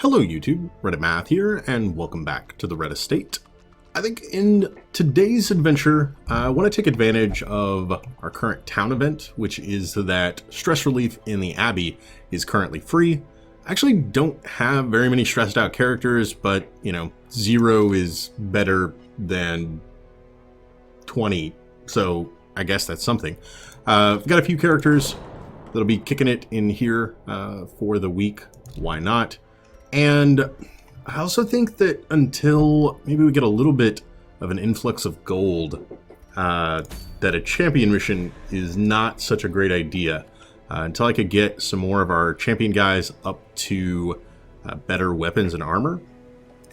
Hello YouTube, Reddit Math here, and welcome back to the Red Estate. I think in today's adventure, I want to take advantage of our current town event, which is that stress relief in the Abbey is currently free. I actually don't have very many stressed out characters, but, you know, 0 is better than 20, so I guess that's something. I've got a few characters that'll be kicking it in here for the week. Why not? And I also think that until maybe we get a little bit of an influx of gold, that a champion mission is not such a great idea. Until I could get some more of our champion guys up to better weapons and armor,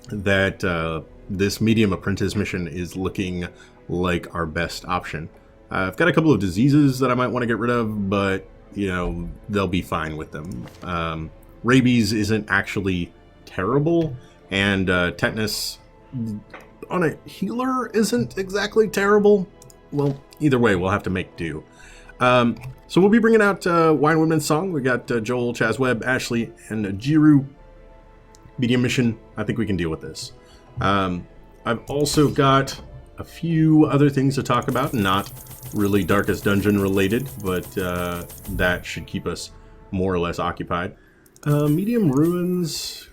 that this medium apprentice mission is looking like our best option. I've got a couple of diseases that I might want to get rid of, but, you know, they'll be fine with them. Rabies isn't actually terrible, and tetanus on a healer isn't exactly terrible. Well, either way, we'll have to make do. So we'll be bringing out Wine Woodman's Song. We got Joel, Chaz Webb, Ashley, and Jiru. Medium mission. I think we can deal with this. I've also got a few other things to talk about, not really Darkest Dungeon related, but that should keep us more or less occupied. Medium Ruins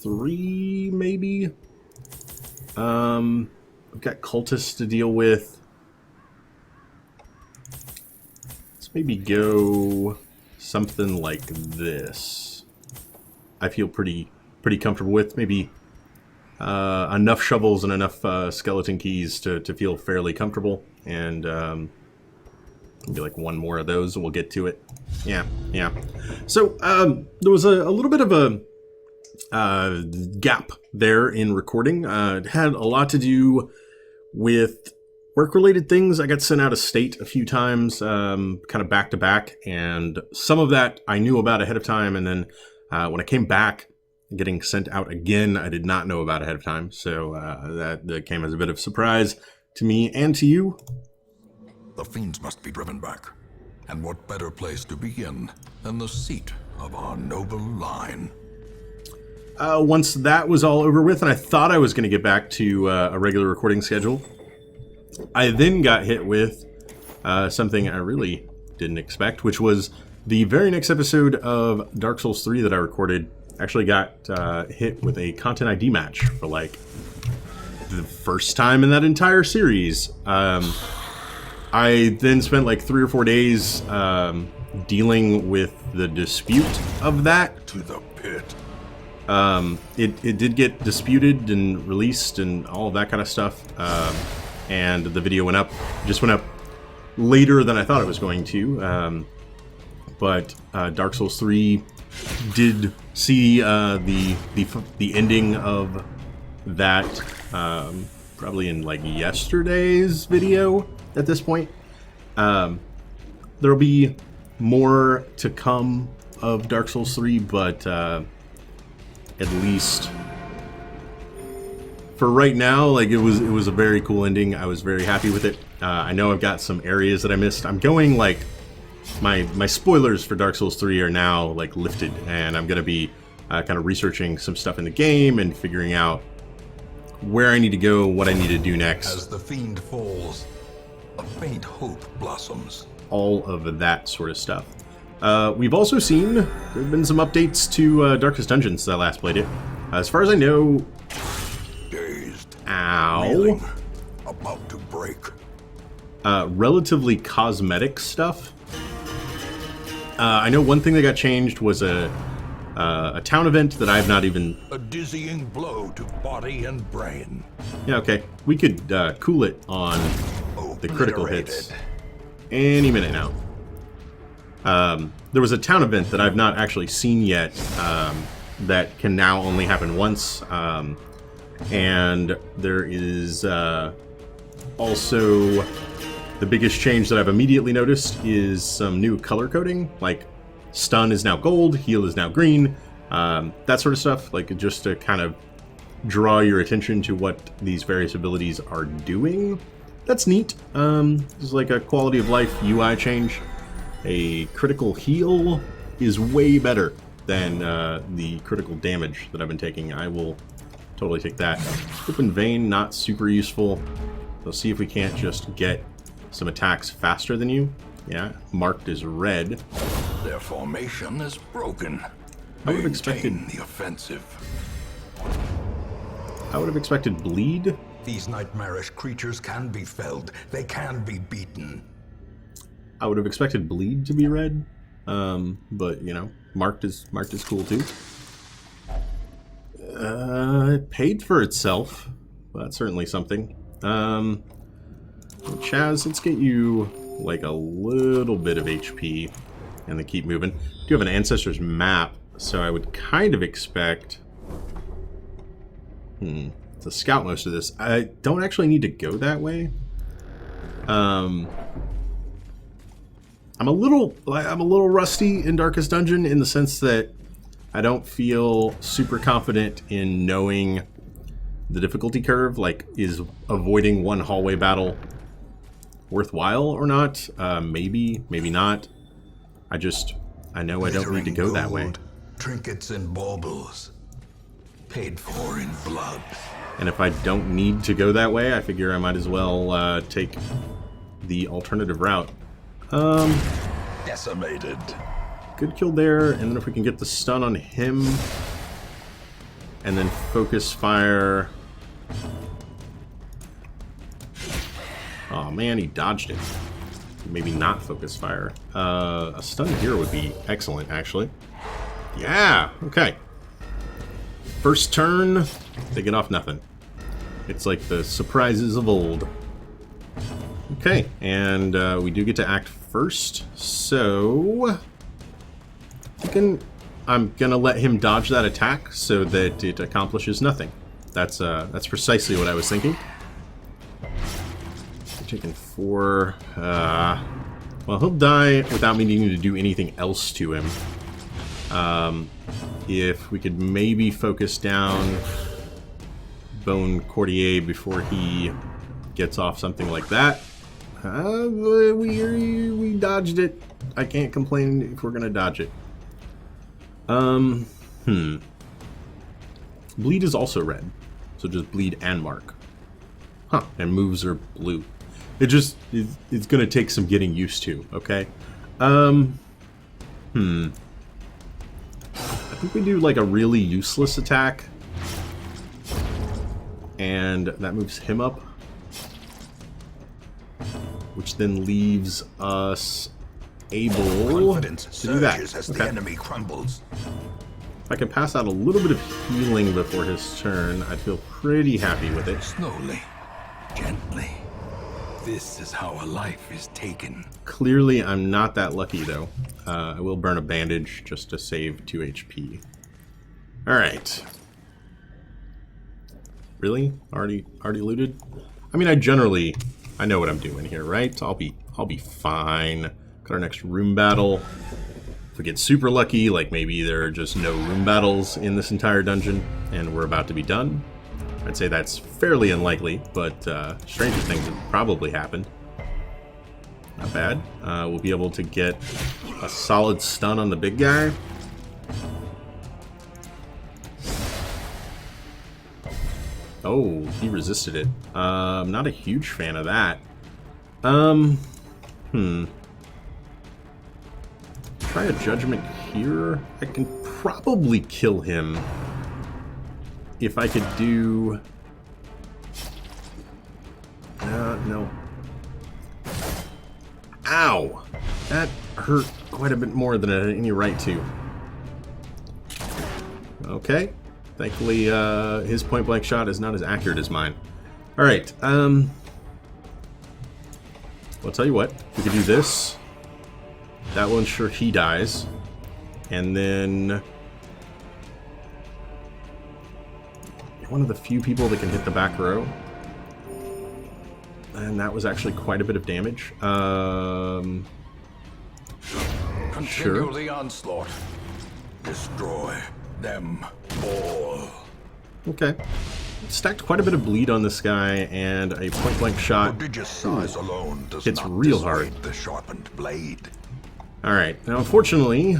3, maybe. I've got Cultist to deal with. Let's maybe go something like this. I feel pretty comfortable with. Maybe enough shovels and enough skeleton keys to feel fairly comfortable. And maybe like one more of those, we'll get to it. Yeah. So there was a little bit of a gap there in recording. It had a lot to do with work-related things. I got sent out of state a few times, kind of back to back, and some of that I knew about ahead of time, and then when I came back, getting sent out again, I did not know about ahead of time, so that came as a bit of surprise to me and to you. The fiends must be driven back. And what better place to begin than the seat of our noble line? Once that was all over with, and I thought I was going to get back to a regular recording schedule, I then got hit with something I really didn't expect, which was the very next episode of Dark Souls 3 that I recorded actually got hit with a content ID match for like the first time in that entire series. I then spent like 3 or 4 days dealing with the dispute of that. To the pit. It did get disputed and released and all of that kind of stuff. And the video just went up later than I thought it was going to. But Dark Souls 3 did see the ending of that probably in like yesterday's video. At this point, there'll be more to come of Dark Souls 3, but at least for right now, like it was a very cool ending. I was very happy with it. I know I've got some areas that I missed. I'm going like my spoilers for Dark Souls 3 are now like lifted, and I'm gonna be kind of researching some stuff in the game and figuring out where I need to go, what I need to do next. As the fiend falls, a faint hope blossoms. All of that sort of stuff. We've also seen there have been some updates to Darkest Dungeon since I last played it. As far as I know... Dazed. Ow. Reeling, about to break. Relatively cosmetic stuff. I know one thing that got changed was a town event that I've not even... A dizzying blow to body and brain. Yeah, okay. We could cool it on the critical hits any minute now. There was a town event that I've not actually seen yet that can now only happen once. And there is also the biggest change that I've immediately noticed is some new color coding. Like stun is now gold, heal is now green, that sort of stuff. Like just to kind of draw your attention to what these various abilities are doing. That's neat. It's like a quality of life UI change. A critical heal is way better than the critical damage that I've been taking. I will totally take that. Open vein, not super useful. Let's see if we can't just get some attacks faster than you. Yeah, marked as red. Their formation is broken. I would have expected the offensive. I would have expected bleed. These nightmarish creatures can be felled. They can be beaten. I would have expected bleed to be red, but you know, marked is cool too. It paid for itself. Well, that's certainly something. Chaz, let's get you like a little bit of HP, and then keep moving. I do have an ancestor's map, so I would kind of expect to scout most of this. I don't actually need to go that way. I'm a little rusty in Darkest Dungeon in the sense that I don't feel super confident in knowing the difficulty curve. Like, is avoiding one hallway battle worthwhile or not? Maybe, maybe not. I know I don't need to go that way. Trinkets and baubles, paid for in blood. And if I don't need to go that way, I figure I might as well take the alternative route. Decimated. Good kill there, and then if we can get the stun on him, and then focus fire. Oh man, he dodged it. Maybe not focus fire. A stun here would be excellent, actually. Yeah, okay. First turn, they get off nothing. It's like the surprises of old. Okay, and we do get to act first, so I'm gonna let him dodge that attack so that it accomplishes nothing. That's precisely what I was thinking. I'm taking 4. Well, he'll die without me needing to do anything else to him. If we could maybe focus down Bone Courtier before he gets off something like that. We dodged it. I can't complain if we're gonna dodge it. Bleed is also red, so just bleed and mark. Huh, and moves are blue. It's gonna take some getting used to, okay? I think we do like a really useless attack, and that moves him up, which then leaves us able to do that. As the enemy crumbles. If I can pass out a little bit of healing before his turn, I'd feel pretty happy with it. Slowly, gently. This is how a life is taken. Clearly, I'm not that lucky, though. I will burn a bandage just to save 2 HP. Alright. Really? Already looted? I mean, I know what I'm doing here, right? I'll be fine. Got our next room battle. If we get super lucky, like maybe there are just no room battles in this entire dungeon, and we're about to be done. I'd say that's fairly unlikely, but stranger things have probably happened. Not bad. We'll be able to get a solid stun on the big guy. Oh, he resisted it. I'm not a huge fan of that. Try a judgment here. I can probably kill him if I could do... no. Ow! That hurt quite a bit more than it had any right to. Okay. Thankfully, his point-blank shot is not as accurate as mine. Alright, well, I'll tell you what. We could do this. That will ensure he dies. And then... one of the few people that can hit the back row. And that was actually quite a bit of damage. Continue the onslaught. Destroy them all. Okay. Stacked quite a bit of bleed on this guy, and a point-blank shot. Prodigious size alone does hits not real hard. dissuade the sharpened blade. Alright, now unfortunately,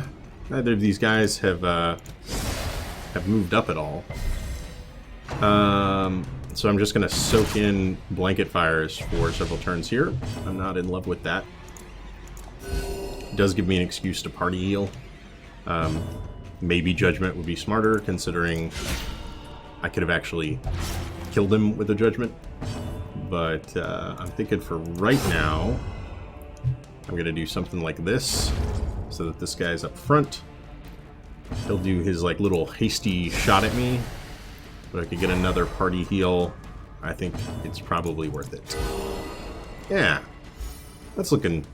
Neither of these guys have moved up at all. So I'm just going to soak in blanket fires for several turns here. I'm not in love with that. It does give me an excuse to party heal. Maybe Judgment would be smarter, considering I could have actually killed him with a Judgment. But I'm thinking for right now, I'm going to do something like this, so that this guy's up front. He'll do his like little hasty shot at me. But I could get another party heal. I think it's probably worth it. Yeah. That's looking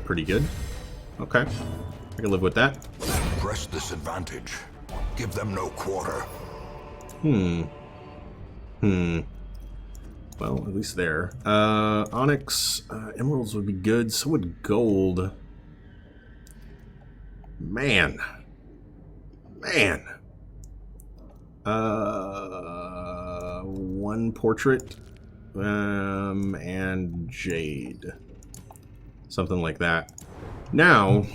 pretty good. Okay. I can live with that. Press this advantage. Give them no quarter. Well, at least there. Onyx, emeralds would be good. So would gold. Man. One portrait, and jade. Something like that. Now,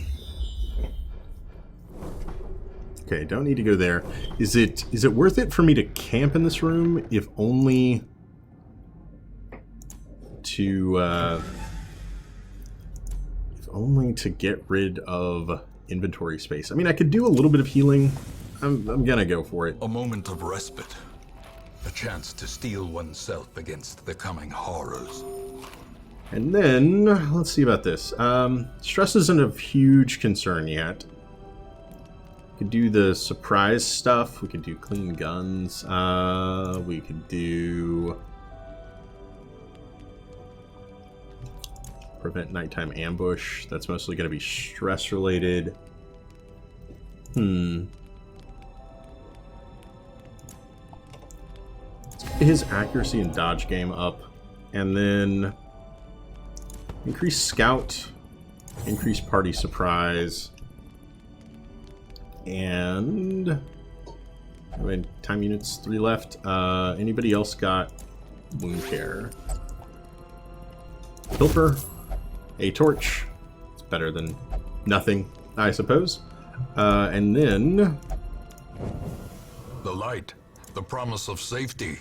okay, don't need to go there. Is it worth it for me to camp in this room, if only to get rid of inventory space? I mean, I could do a little bit of healing. I'm gonna go for it. A moment of respite. A chance to steel oneself against the coming horrors. And then, let's see about this. Stress isn't a huge concern yet. We could do the surprise stuff. We could do clean guns. We could do prevent nighttime ambush. That's mostly going to be stress related. Let's get his accuracy and dodge game up, and then increase scout, increase party surprise, and I mean, time units 3 left. Anybody else got wound care? Pilfer, a torch. It's better than nothing, I suppose. And then the light, the promise of safety.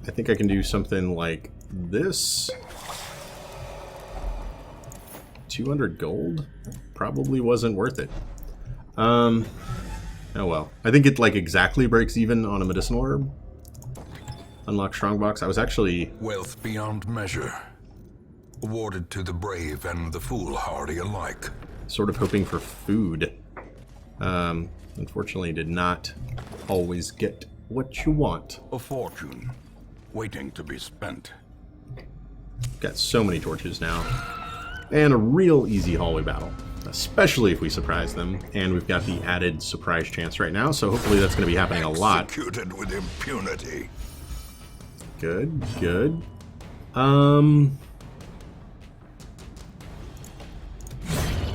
I think I can do something like this. 200 gold? Probably wasn't worth it. Oh well. I think it like exactly breaks even on a medicinal herb. Unlock strongbox. I was actually... Wealth beyond measure. Awarded to the brave and the foolhardy alike. Sort of hoping for food. Unfortunately did not always get what you want. A fortune. Waiting to be spent. Got so many torches now. And a real easy hallway battle. Especially if we surprise them. And we've got the added surprise chance right now, so hopefully that's going to be happening a lot. Executed with impunity. Good, good. Another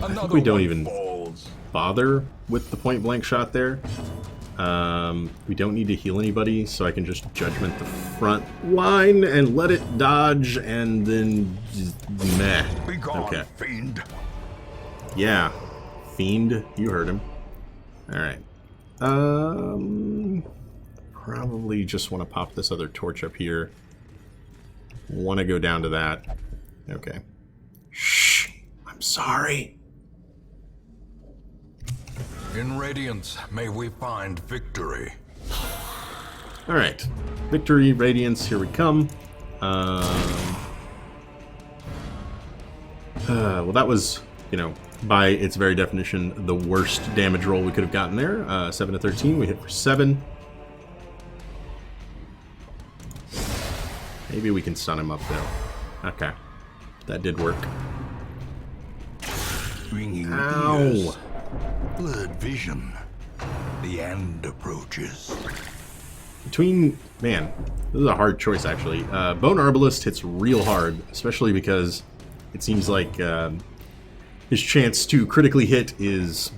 I think we don't even falls. bother with the point blank shot there. We don't need to heal anybody, so I can just judgment the front line and let it dodge, and then just meh. Be gone, Okay. fiend. Yeah, fiend. You heard him. All right. Probably just want to pop this other torch up here. Want to go down to that. Okay. Shh. I'm sorry. In radiance, may we find victory. All right, victory, radiance, here we come. Well, that was, you know, by its very definition, the worst damage roll we could have gotten there. 7 to 13, we hit for 7. Maybe we can stun him up, though. Okay, that did work. Ringing Ow. ears. Blurred vision. The end approaches. Between, man, this is a hard choice, actually. Bone Arbalist hits real hard, especially because it seems like his chance to critically hit is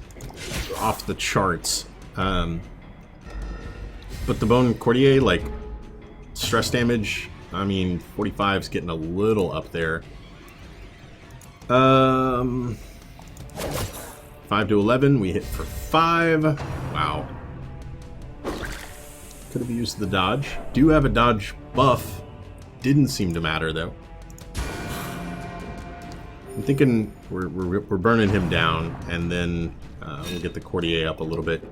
off the charts. But the Bone Courtier, like, stress damage, I mean, 45's getting a little up there. 5 to 11. We hit for 5. Wow. Could have used the dodge. Do have a dodge buff. Didn't seem to matter though. I'm thinking we're burning him down, and then we'll get the courtier up a little bit.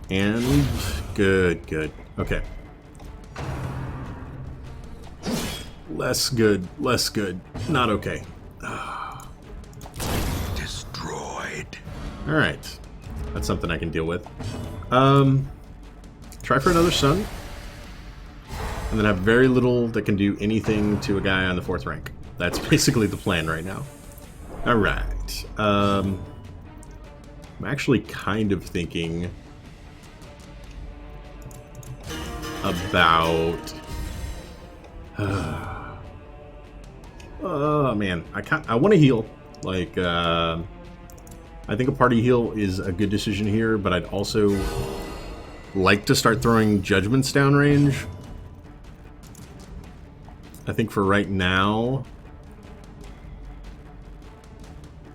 And good. Okay. Less good. Not okay. Destroyed. All right. That's something I can deal with. Try for another sun. And then have very little that can do anything to a guy on the 4th rank. That's basically the plan right now. Alright. I'm actually kind of thinking about... oh man, I want to heal. Like, I think a party heal is a good decision here, but I'd also like to start throwing judgments downrange. I think for right now,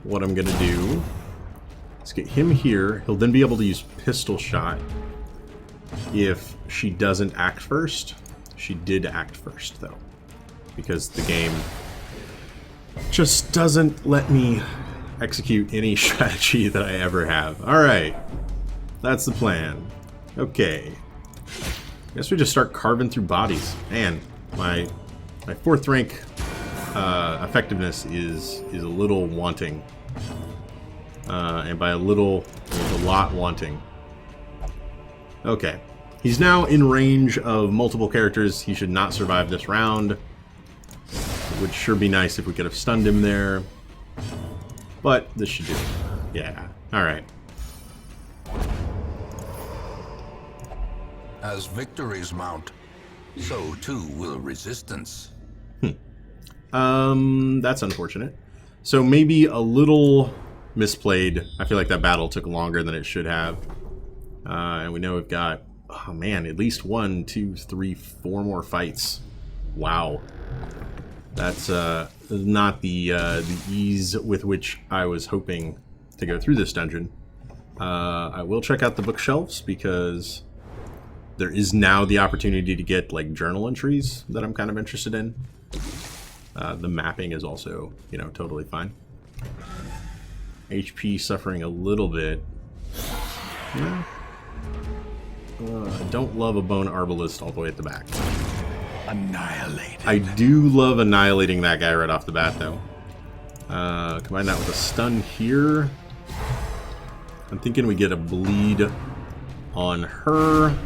what I'm gonna do is get him here. He'll then be able to use pistol shot if she doesn't act first. She did act first though, because the game just doesn't let me execute any strategy that I ever have. Alright, that's the plan. Okay, guess we just start carving through bodies. Man, my 4th rank effectiveness is a little wanting. And by a little, there's a lot wanting. Okay. He's now in range of multiple characters. He should not survive this round. It would sure be nice if we could have stunned him there. But this should do it. Yeah. Alright. As victories mount, so too will resistance. That's unfortunate. So maybe a little misplayed. I feel like that battle took longer than it should have. And we know we've got, oh man, at least 1, 2, 3, 4 more fights. Wow. That's not the ease with which I was hoping to go through this dungeon. I will check out the bookshelves because there is now the opportunity to get like journal entries that I'm kind of interested in. The mapping is also, you know, totally fine. HP suffering a little bit. Yeah. I don't love a bone arbalist all the way at the back. Annihilated. I do love annihilating that guy right off the bat, though. Combine that with a stun here. I'm thinking we get a bleed on her.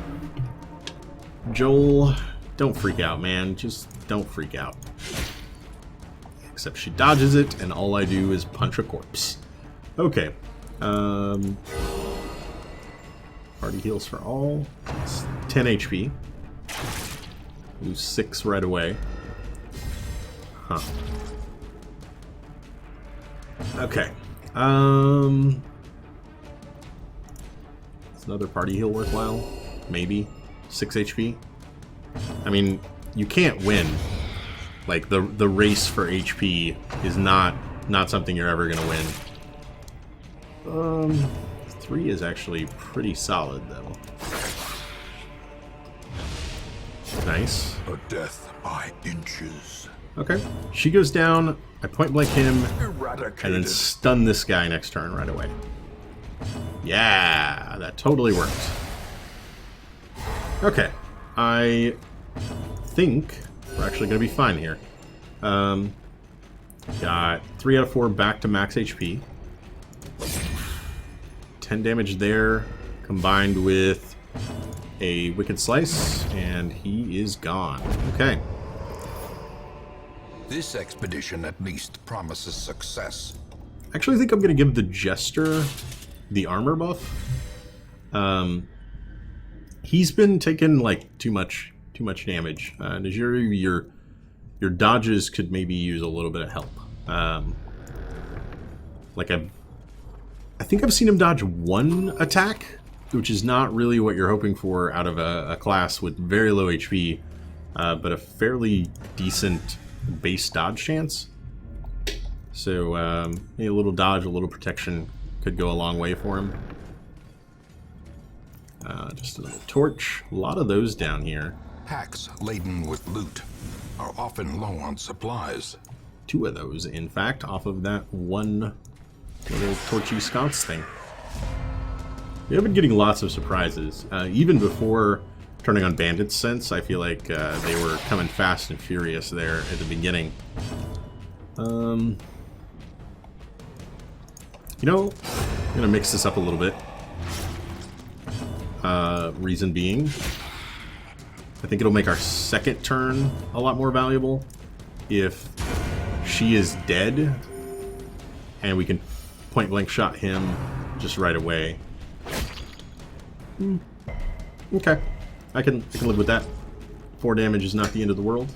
Joel, don't freak out, man. Just don't freak out. Except she dodges it, and all I do is punch a corpse. Okay. Party heals for all. It's 10 HP. Lose 6 right away. Huh. Okay. Is another party heal worthwhile? Maybe. 6 HP. I mean, you can't win. Like, the race for HP is not something you're ever gonna win. 3 is actually pretty solid, though. Nice. A death by inches. Okay. She goes down, I point blank him, Eradicated. and then stun this guy next turn right away. Yeah, that totally worked. Okay. I think we're actually going to be fine here. Got 3 out of 4 back to max HP. 10 damage there, combined with a Wicked Slice, and he is gone. Okay. This expedition at least promises success. I actually think I'm going to give the Jester the armor buff. He's been taking like too much damage. Najiri, your dodges could maybe use a little bit of help. Like I think I've seen him dodge 1 attack, which is not really what you're hoping for out of a class with very low HP, but a fairly decent base dodge chance. So maybe a little dodge, a little protection could go a long way for him. Just another torch. A lot of those down here. Packs laden with loot are often low on supplies. 2 of those, in fact, off of that one little torchy sconce thing. We have been getting lots of surprises. Even before turning on Bandit's sense, I feel like they were coming fast and furious there at the beginning. You know, I'm gonna mix this up a little bit. Reason being, I think it'll make our second turn a lot more valuable if she is dead and we can point blank shot him just right away. Okay, I can live with that. 4 damage is not the end of the world.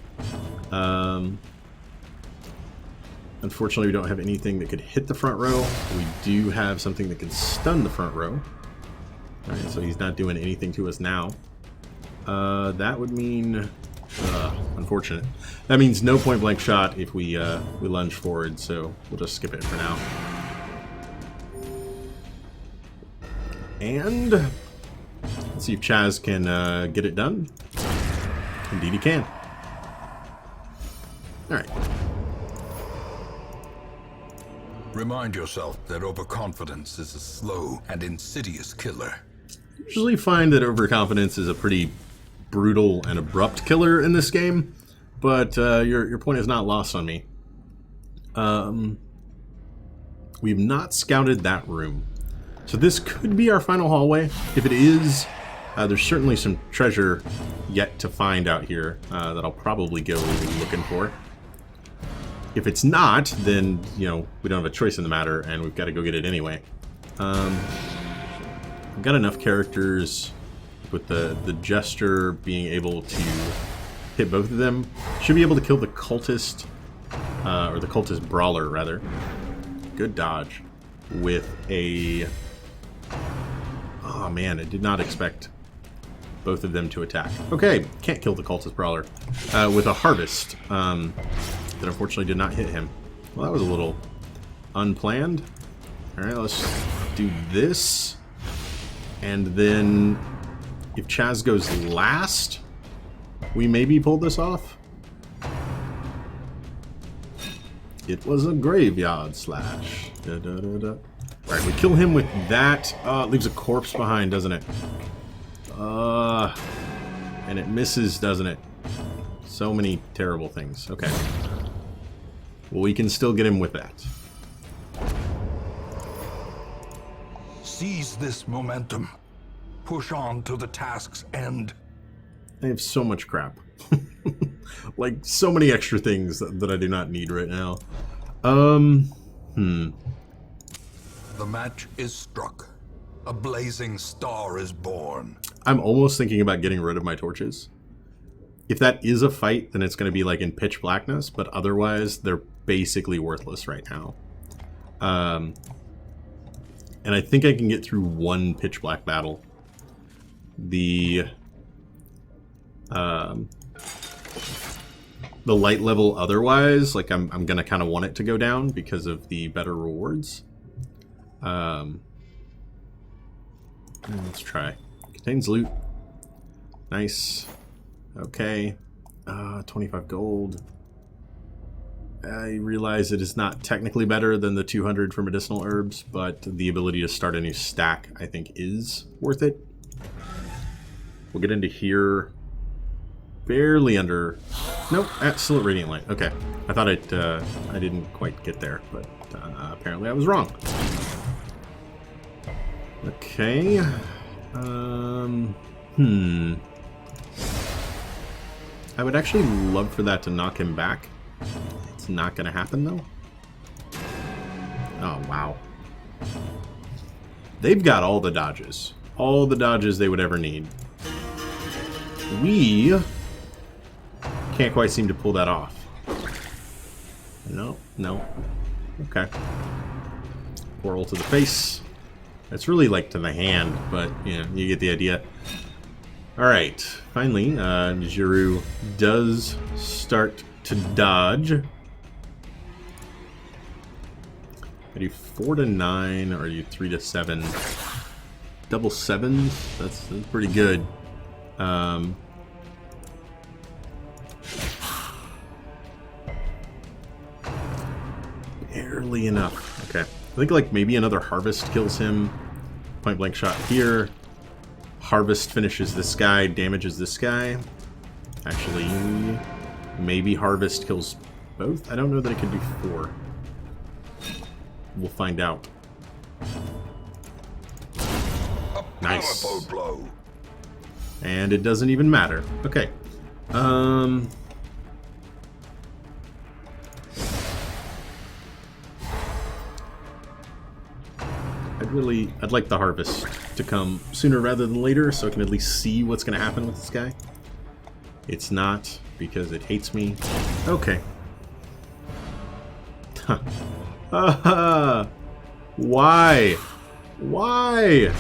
Unfortunately, we don't have anything that could hit the front row. We do have something that can stun the front row. Alright, so he's not doing anything to us now. That would mean... unfortunate. That means no point blank shot if we lunge forward, so we'll just skip it for now. And... let's see if Chaz can get it done. Indeed he can. Alright. Remind yourself that overconfidence is a slow and insidious killer. Usually find that overconfidence is a pretty brutal and abrupt killer in this game, but your point is not lost on me. We've not scouted that room. So this could be our final hallway. If it is, there's certainly some treasure yet to find out here that I'll probably go looking for. If it's not, then, you know, we don't have a choice in the matter, and we've got to go get it anyway. I've got enough characters with the Jester being able to hit both of them. Should be able to kill the Cultist, or the Cultist Brawler, rather. Good dodge. With a... oh man, I did not expect both of them to attack. Okay, can't kill the Cultist Brawler. With a Harvest, that unfortunately did not hit him. Well, that was a little unplanned. Alright, let's do this. And then, if Chaz goes last, we maybe pull this off. It was a graveyard slash. Alright, we kill him with that. It leaves a corpse behind, doesn't it? And it misses, doesn't it? So many terrible things. Okay. Well, we can still get him with that. Seize this momentum. Push on to the task's end. I have so much crap. Like, so many extra things that I do not need right now. The match is struck. A blazing star is born. I'm almost thinking about getting rid of my torches. If that is a fight, then it's going to be like in pitch blackness, but otherwise they're basically worthless right now. And I think I can get through one pitch black battle. The light level otherwise, like I'm going to kind of want it to go down because of the better rewards. Let's try. Contains loot. Nice. Okay. 25 gold. I realize it is not technically better than the 200 for medicinal herbs, but the ability to start a new stack, I think, is worth it. We'll get into here barely under... Nope, still at Radiant Light. Okay. I thought I didn't quite get there, but apparently I was wrong. Okay. I would actually love for that to knock him back. It's not going to happen, though. Oh, wow. They've got all the dodges. All the dodges they would ever need. We can't quite seem to pull that off. No, no. Okay. Whirl to the face. It's really like to the hand, but yeah, you get the idea. Alright, finally, Jiru does start to dodge. I do 4 to 9, or you 3 to 7. Double 7s? That's pretty good. Barely enough. Okay. I think like maybe another harvest kills him. Point blank shot here. Harvest finishes this guy, damages this guy. Actually, maybe harvest kills both. I don't know that it can do 4. We'll find out. Nice. Powerful blow. And it doesn't even matter. Okay. I'd like the harvest to come sooner rather than later, so I can at least see what's going to happen with this guy. It's not, because it hates me. Okay. Why? Why?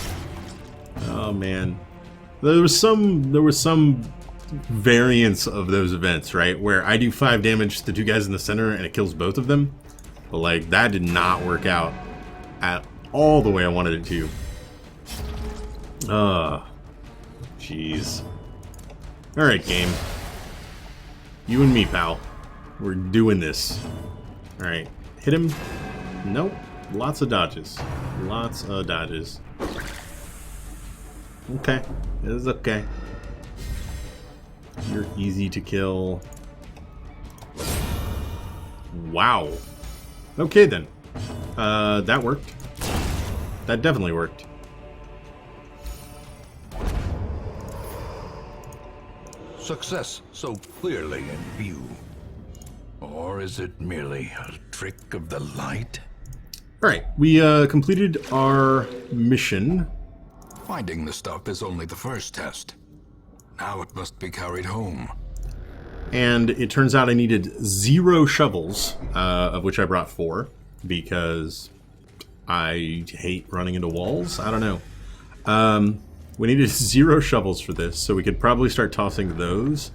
Oh man. There was some variance of those events, right? Where I do 5 damage to the 2 guys in the center and it kills both of them. But like that did not work out at all the way I wanted it to. Jeez. Alright, game. You and me, pal. We're doing this. Alright. Hit him. Nope. Lots of dodges. Lots of dodges. Okay. It is okay. You're easy to kill. Wow. Okay then. That worked. That definitely worked. Success so clearly in view. Or is it merely a trick of the light? Alright, we completed our mission. Finding the stuff is only the first test. Now it must be carried home. And it turns out I needed 0 shovels, of which I brought 4, because I hate running into walls. I don't know. We needed 0 shovels for this, so we could probably start tossing those.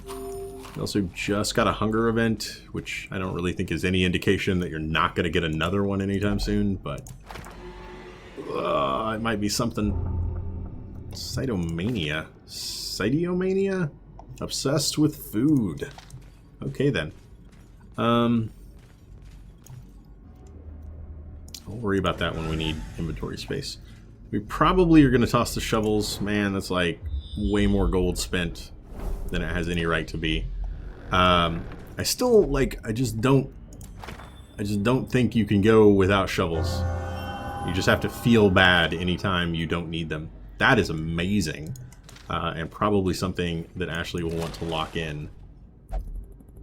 We also just got a hunger event, which I don't really think is any indication that you're not going to get another one anytime soon, but it might be something. Cytomania. Cytomania? Obsessed with food. Okay then. I'll worry about that when we need inventory space. We probably are going to toss the shovels. Man, that's like way more gold spent than it has any right to be. I still like. I just don't think you can go without shovels. You just have to feel bad anytime you don't need them. That is amazing, and probably something that Ashley will want to lock in.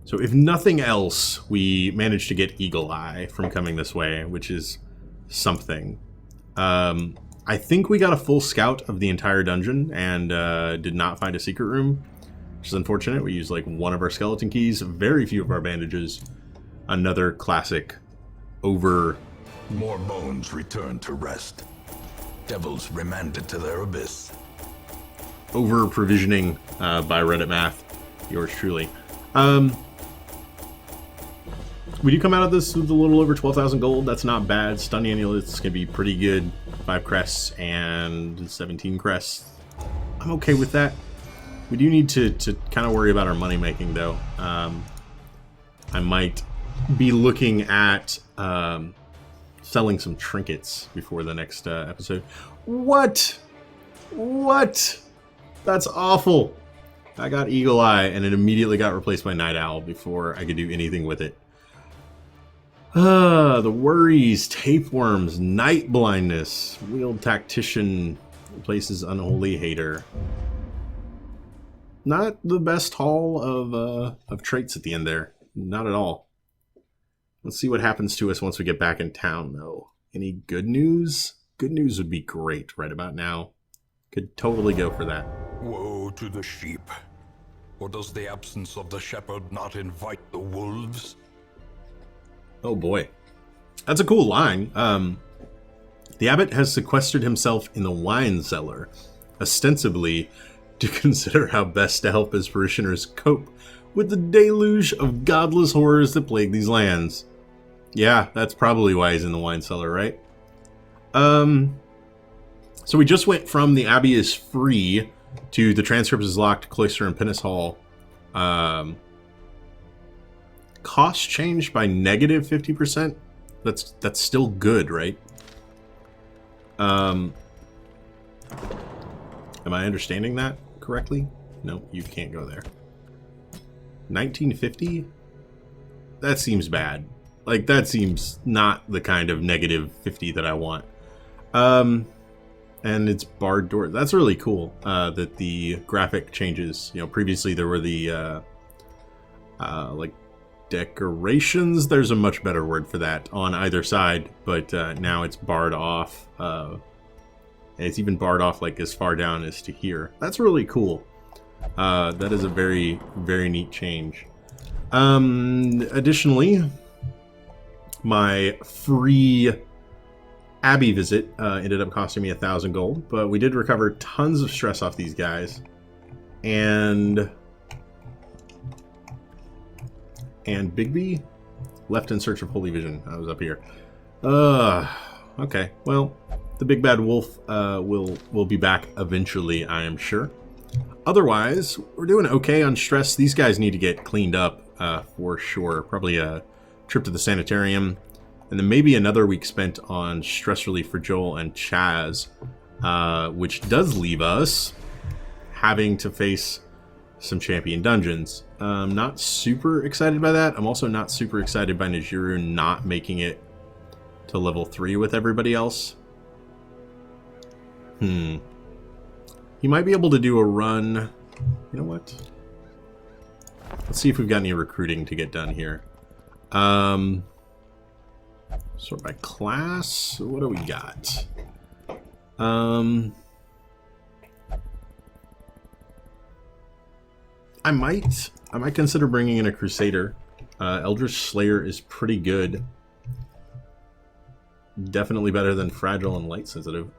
So if nothing else, we managed to get Eagle Eye from coming this way, which is something. I think we got a full scout of the entire dungeon and did not find a secret room, which is unfortunate. We used like one of our skeleton keys, very few of our bandages. Another classic over... More bones returned to rest. Devils remanded to their abyss. Over provisioning by Reddit Math. Yours truly. We do come out of this with a little over 12,000 gold. That's not bad. Stun amulets can be pretty good. 5 crests and 17 crests. I'm okay with that. We do need to kind of worry about our money making though. I might be looking at selling some trinkets before the next episode. What? What? That's awful. I got Eagle Eye and it immediately got replaced by Night Owl before I could do anything with it. The worries, tapeworms, night blindness, wheeled tactician replaces unholy hater. Not the best haul of traits at the end there. Not at all. Let's see what happens to us once we get back in town, though. Any good news? Good news would be great right about now. Could totally go for that. Woe to the sheep. Or does the absence of the shepherd not invite the wolves? Oh boy. That's a cool line. The abbot has sequestered himself in the wine cellar, ostensibly to consider how best to help his parishioners cope with the deluge of godless horrors that plague these lands. Yeah, that's probably why he's in the wine cellar, right? So we just went from the Abbey is free to the transcript is locked, Cloister and Pinnis Hall. Cost changed by negative 50%. That's still good, right? Am I understanding that correctly? No, you can't go there. 1950? That seems bad. Like, that seems not the kind of negative 50 that I want. And it's barred door. That's really cool, that the graphic changes. You know, previously there were the, like, decorations. There's a much better word for that on either side, but now it's barred off. And it's even barred off, like, as far down as to here. That's really cool. That is a very, very neat change. Additionally, my free Abbey visit ended up costing me 1,000 gold, but we did recover tons of stress off these guys. And Bigby left in search of Holy Vision. I was up here. Okay. Well, the big bad wolf will be back eventually, I am sure. Otherwise, we're doing okay on stress. These guys need to get cleaned up for sure. Probably a trip to the sanitarium, and then maybe another week spent on stress relief for Joel and Chaz, which does leave us having to face some champion dungeons. I'm not super excited by that. I'm also not super excited by Najuru not making it to level 3 with everybody else. He might be able to do a run. You know what? Let's see if we've got any recruiting to get done here. Sort by class. What do we got? I might consider bringing in a Crusader. Eldritch Slayer is pretty good. Definitely better than Fragile and Light Sensitive.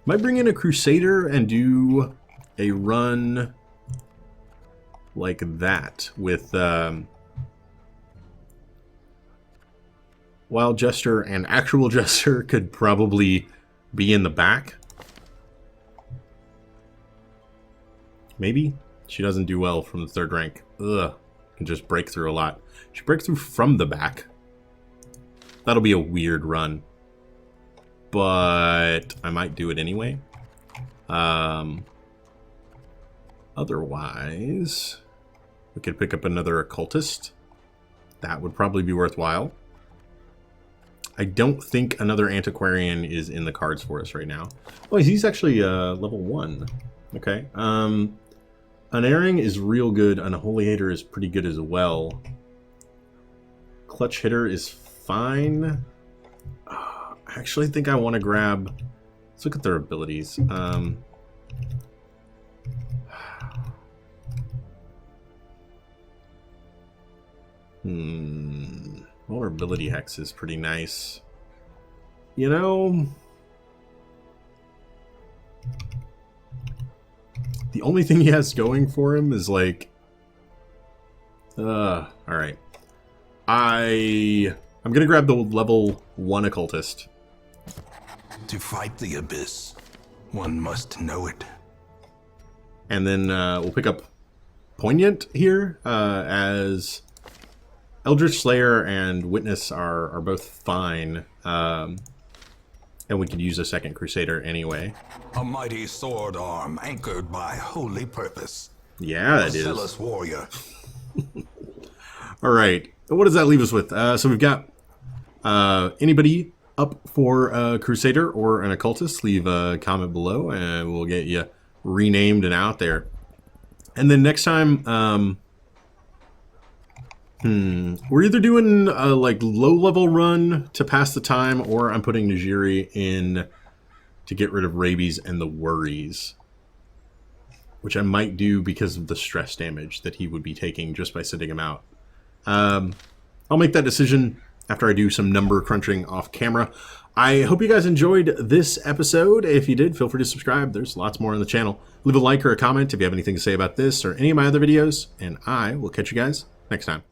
Might bring in a Crusader and do a run like that with Wild Jester and Actual Jester could probably be in the back. Maybe. She doesn't do well from the 3rd rank. Ugh. Can just break through a lot. She breaks through from the back. That'll be a weird run. But I might do it anyway. Otherwise, we could pick up another Occultist. That would probably be worthwhile. I don't think another Antiquarian is in the cards for us right now. Oh, he's actually level 1. Okay. Unerring is real good. Unholy Hater is pretty good as well. Clutch Hitter is fine. I actually think I want to grab... Let's look at their abilities. Vulnerability Hex is pretty nice. You know... The only thing he has going for him is like... alright. I'm gonna grab the level 1 Occultist. To fight the abyss, one must know it. And then we'll pick up Poignant here, as Eldritch Slayer and Witness are both fine. And we could use a second Crusader anyway. A mighty sword arm anchored by holy purpose. Yeah, that is. Zealous warrior. All right. What does that leave us with? So we've got anybody up for a Crusader or an Occultist, leave a comment below and we'll get you renamed and out there. And then next time, we're either doing a like low-level run to pass the time, or I'm putting Najiri in to get rid of rabies and the worries, which I might do because of the stress damage that he would be taking just by sitting him out. I'll make that decision after I do some number crunching off camera. I hope you guys enjoyed this episode. If you did, feel free to subscribe. There's lots more on the channel. Leave a like or a comment if you have anything to say about this or any of my other videos, and I will catch you guys next time.